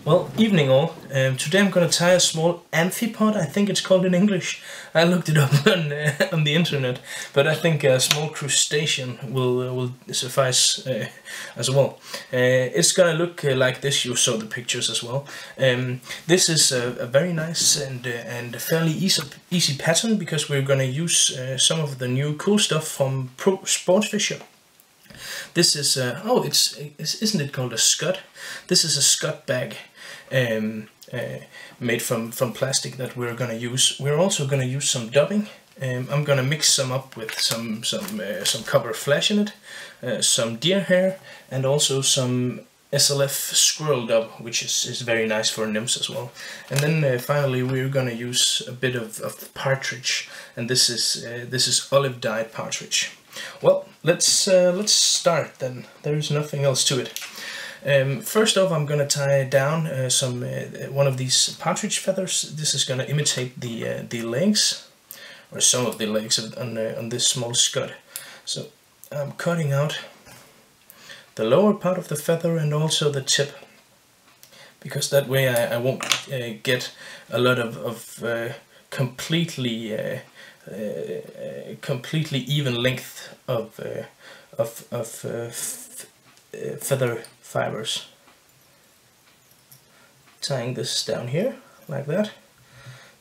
Well, evening all. Today I'm going to tie a small amphipod, I think it's called in English. I looked it up on the internet, but I think a small crustacean will suffice as well. It's going to look like this. You saw the pictures as well. This is a very nice and fairly easy pattern because we're going to use some of the new cool stuff from Pro Gammarus. This is isn't it called a scud? This is a scud bag made from plastic that we're gonna use. We're also gonna use some dubbing. I'm gonna mix some up with some copper flash in it, some deer hair, and also some SLF squirrel dub, which is very nice for nymphs as well. And then finally we're gonna use a bit of partridge, and this is olive dyed partridge. Well, let's start then. There is nothing else to it. First off, I'm gonna tie down one of these partridge feathers. This is gonna imitate the legs, or some of the legs on this small scud. So I'm cutting out the lower part of the feather and also the tip, because that way I won't get a lot of completely even length of feather fibers. Tying this down here like that,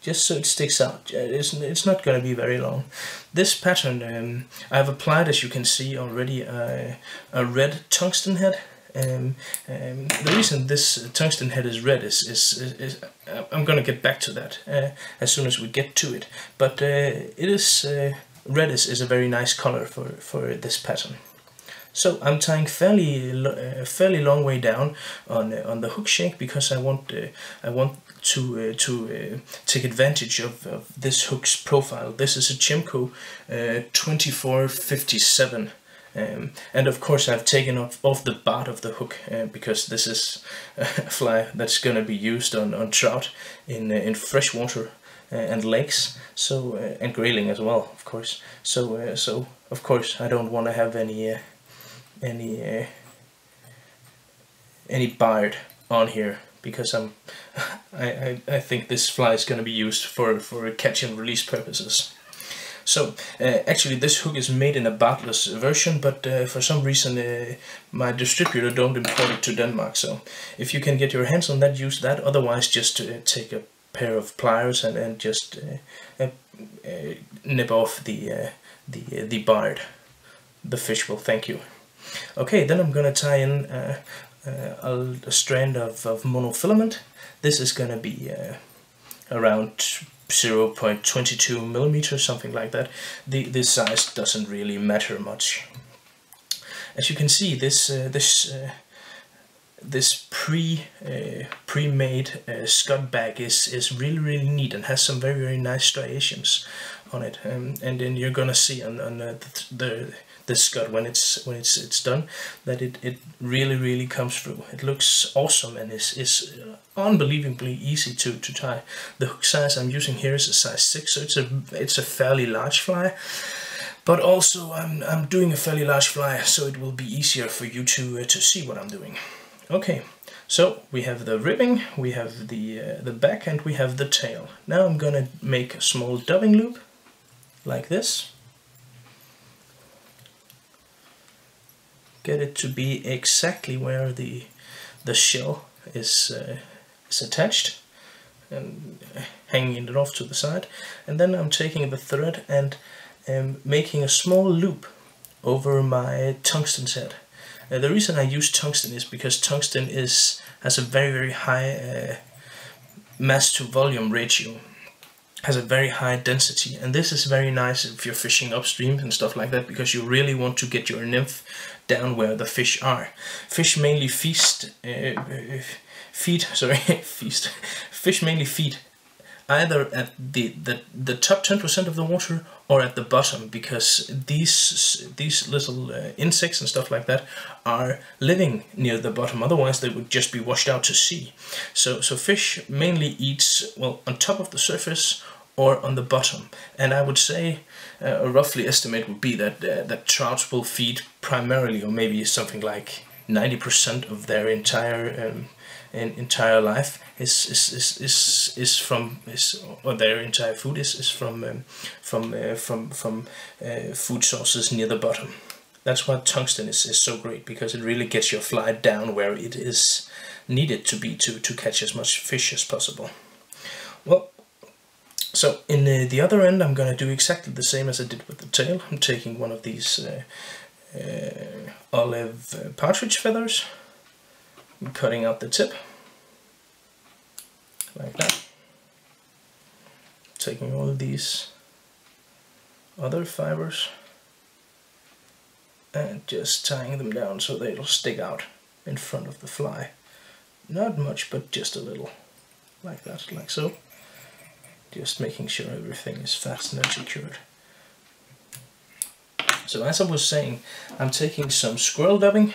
just so it sticks out. It's not going to be very long. This pattern I've applied, as you can see already, a red tungsten head. The reason this tungsten head is red is I'm gonna get back to that as soon as we get to it. But red is a very nice color for this pattern. So I'm tying fairly long way down on the hook shank because I want to take advantage of this hook's profile. This is a Tiemco 2457. And of course I've taken off the barb of the hook because this is a fly that's going to be used on trout in freshwater and lakes, so and grayling as well, of course. So of course I don't want to have any barb on here because I think this fly is going to be used for catch and release purposes. So actually this hook is made in a barbless version, but for some reason my distributor don't import it to Denmark. So if you can get your hands on that, use that. Otherwise, just take a pair of pliers and just nip off the barb. The fish will thank you. Okay, then I'm gonna tie in a strand of monofilament. This is gonna be around 0.22 millimeters, something like that. This size doesn't really matter much. As you can see, this pre-made scud bag is really neat and has some very nice striations on it. And then you're gonna see on the scud when it's done that it really comes through. It looks awesome and is unbelievably easy to tie. The hook size I'm using here is a size 6, so it's a fairly large fly, but also I'm doing a fairly large fly, so it will be easier for you to see what I'm doing. Okay, so we have the ribbing, we have the back, and we have the tail. Now I'm gonna make a small dubbing loop like this. Get it to be exactly where the shell is attached, and hanging it off to the side. And then I'm taking the thread and making a small loop over my tungsten head. The reason I use tungsten is because tungsten has a very high mass to volume ratio, has a very high density, and this is very nice if you're fishing upstream and stuff like that, because you really want to get your nymph down where the fish are. Fish mainly feed either at the top 10% of the water or at the bottom, because these little insects and stuff like that are living near the bottom. Otherwise they would just be washed out to sea. So fish mainly eats, well, on top of the surface or on the bottom. And I would say a roughly estimate would be that that trouts will feed primarily, or maybe something like 90% of their entire life is from or their entire food is from food sources near the bottom. That's why tungsten is so great, because it really gets your fly down where it is needed to be to catch as much fish as possible. Well, so in the other end I'm going to do exactly the same as I did with the tail. I'm taking one of these olive partridge feathers, I'm cutting out the tip like that, taking all of these other fibers and just tying them down so they'll stick out in front of the fly. Not much, but just a little, like that, like so. Just making sure everything is fastened and secured. So as I was saying, I'm taking some squirrel dubbing.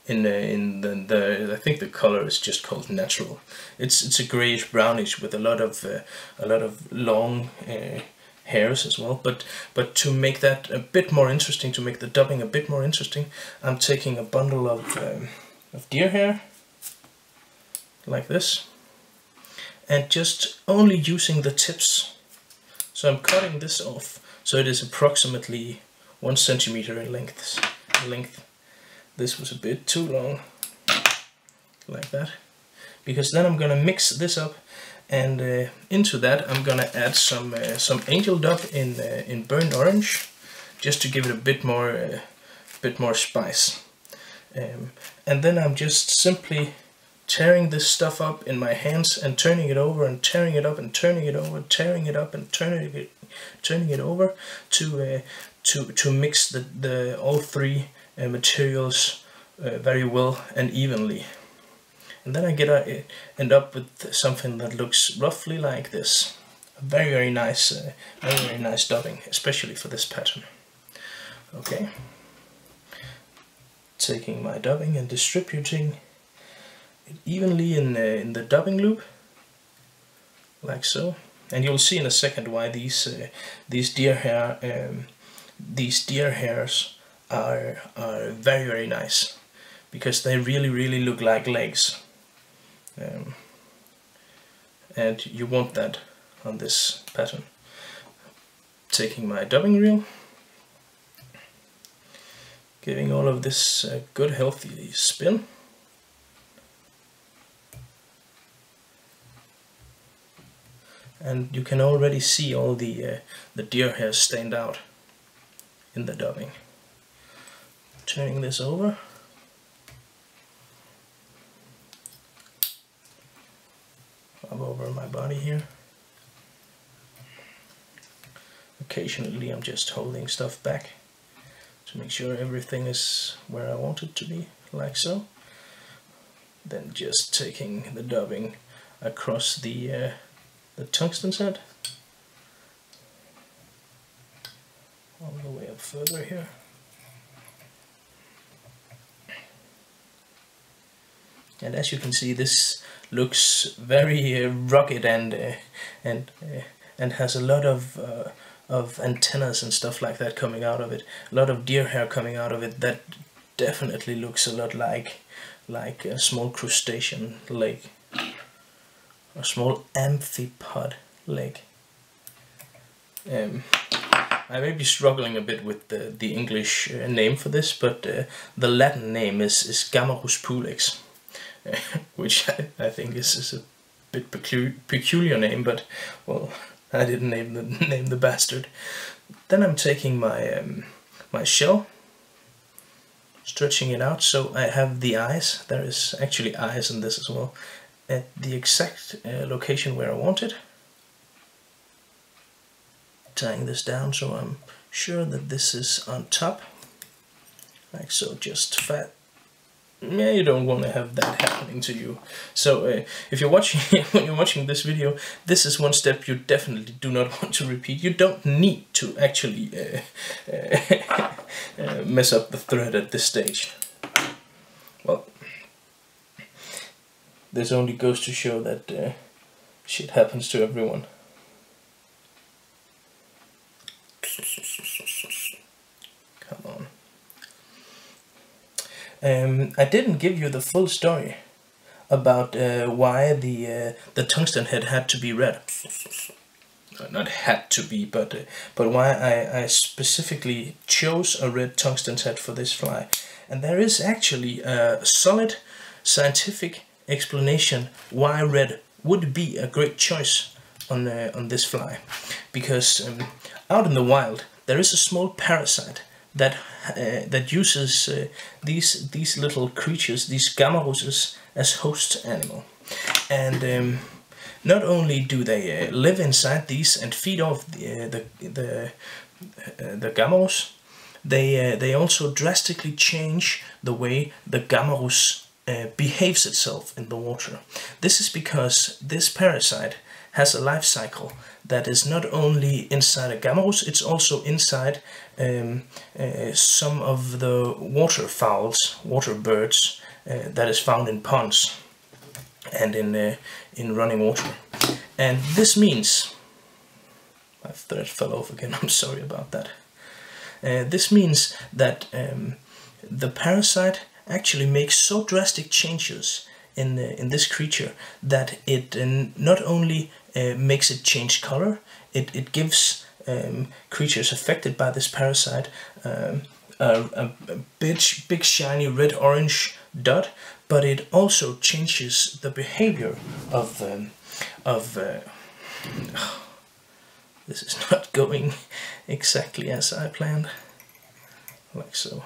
I think the color is just called natural. It's a grayish brownish with a lot of long hairs as well. But to make that a bit more interesting, to make the dubbing a bit more interesting, I'm taking a bundle of deer hair like this, and just only using the tips. So I'm cutting this off so it is approximately 1 centimeter in length. This was a bit too long, like that, because then I'm gonna mix this up, and into that I'm gonna add some angel dub in burnt orange, just to give it a bit more spice. And then I'm just simply tearing this stuff up in my hands and turning it over and tearing it up and turning it over, tearing it up and turning it over to mix the all three materials very well and evenly. And then I end up with something that looks roughly like this. A very nice dubbing, especially for this pattern. Okay, taking my dubbing and distributing it evenly in the dubbing loop, like so. And you'll see in a second why these deer hairs are very nice, because they really look like legs, and you want that on this pattern. Taking my dubbing reel, giving all of this a good healthy spin. And you can already see all the deer hairs stand out in the dubbing. Turning this over. Up over my body here. Occasionally I'm just holding stuff back to make sure everything is where I want it to be, like so. Then just taking the dubbing across the tungsten set, all the way up further here. And as you can see, this looks very rugged and has a lot of antennas and stuff like that coming out of it. A lot of deer hair coming out of it. That definitely looks a lot like a small crustacean leg. A small amphipod leg. I may be struggling a bit with the English name for this, but the Latin name is Gammarus pulex, which I think is a bit peculiar name, but well, I didn't name the bastard. Then I'm taking my my shell, stretching it out so I have the eyes. There is actually eyes in this as well, at the exact location where I want it. Tying this down so I'm sure that this is on top, like so, just fat. Yeah, you don't want to have that happening to you. So if you're watching, when you're watching this video, this is one step you definitely do not want to repeat. You don't need to actually mess up the thread at this stage. Well, this only goes to show that shit happens to everyone. Come on. I didn't give you the full story about why the tungsten head had to be red. Not had to be, but why I specifically chose a red tungsten head for this fly. And there is actually a solid scientific explanation why red would be a great choice on this fly. Because out in the wild there is a small parasite that uses these little creatures, these gammaruses, as host animal. And not only do they live inside these and feed off the gammarus, they also drastically change the way the gammarus behaves itself in the water. This is because this parasite has a life cycle that is not only inside a gammarus, it's also inside some of the waterfowls, water birds that is found in ponds and in running water. And this means, my thread fell off again, I'm sorry about that. This means that the parasite actually makes so drastic changes in this creature that it not only makes it change color, it gives creatures affected by this parasite a big shiny red-orange dot, but it also changes the behavior of this is not going exactly as I planned, like so.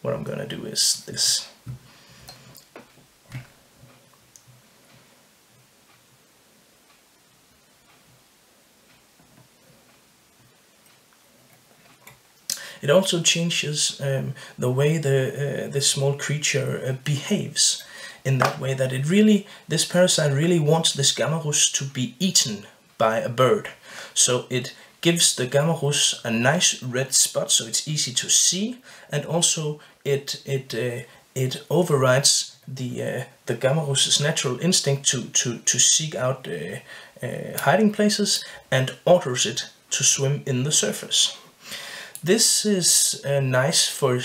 What I'm gonna do is this. It also changes the way the small creature behaves, in that way that this parasite really wants this gammarus to be eaten by a bird. So it gives the gammarus a nice red spot so it's easy to see, and also it overrides the gammarus's natural instinct to seek out hiding places and orders it to swim in the surface. This is nice for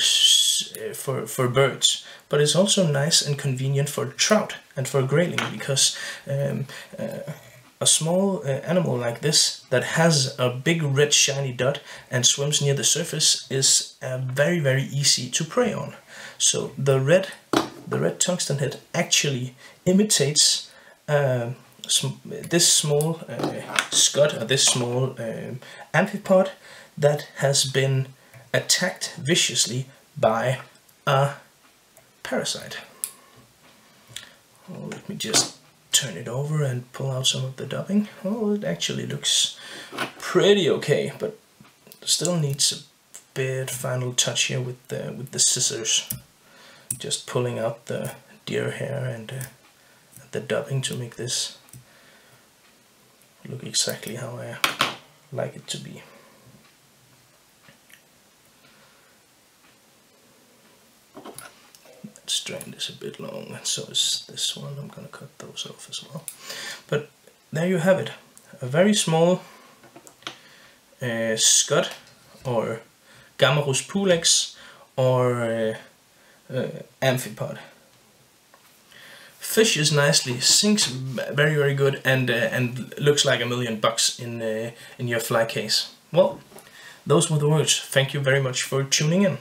birds, but it's also nice and convenient for trout and for grayling, because a small animal like this that has a big red shiny dot and swims near the surface is very easy to prey on. So the red tungsten head actually imitates this small scud, or this small amphipod that has been attacked viciously by a parasite. Oh, let me just turn it over and pull out some of the dubbing. Oh, it actually looks pretty okay, but still needs a bit final touch here with the scissors. Just pulling out the deer hair and the dubbing to make this look exactly how I like it to be. That strand is a bit long, and so is this one. I'm gonna cut those off as well. But there you have it, a very small scud or Gammarus pulex or amphipod. Fishes nicely, sinks very good, and looks like $1 million in your fly case. Well, those were the words. Thank you very much for tuning in.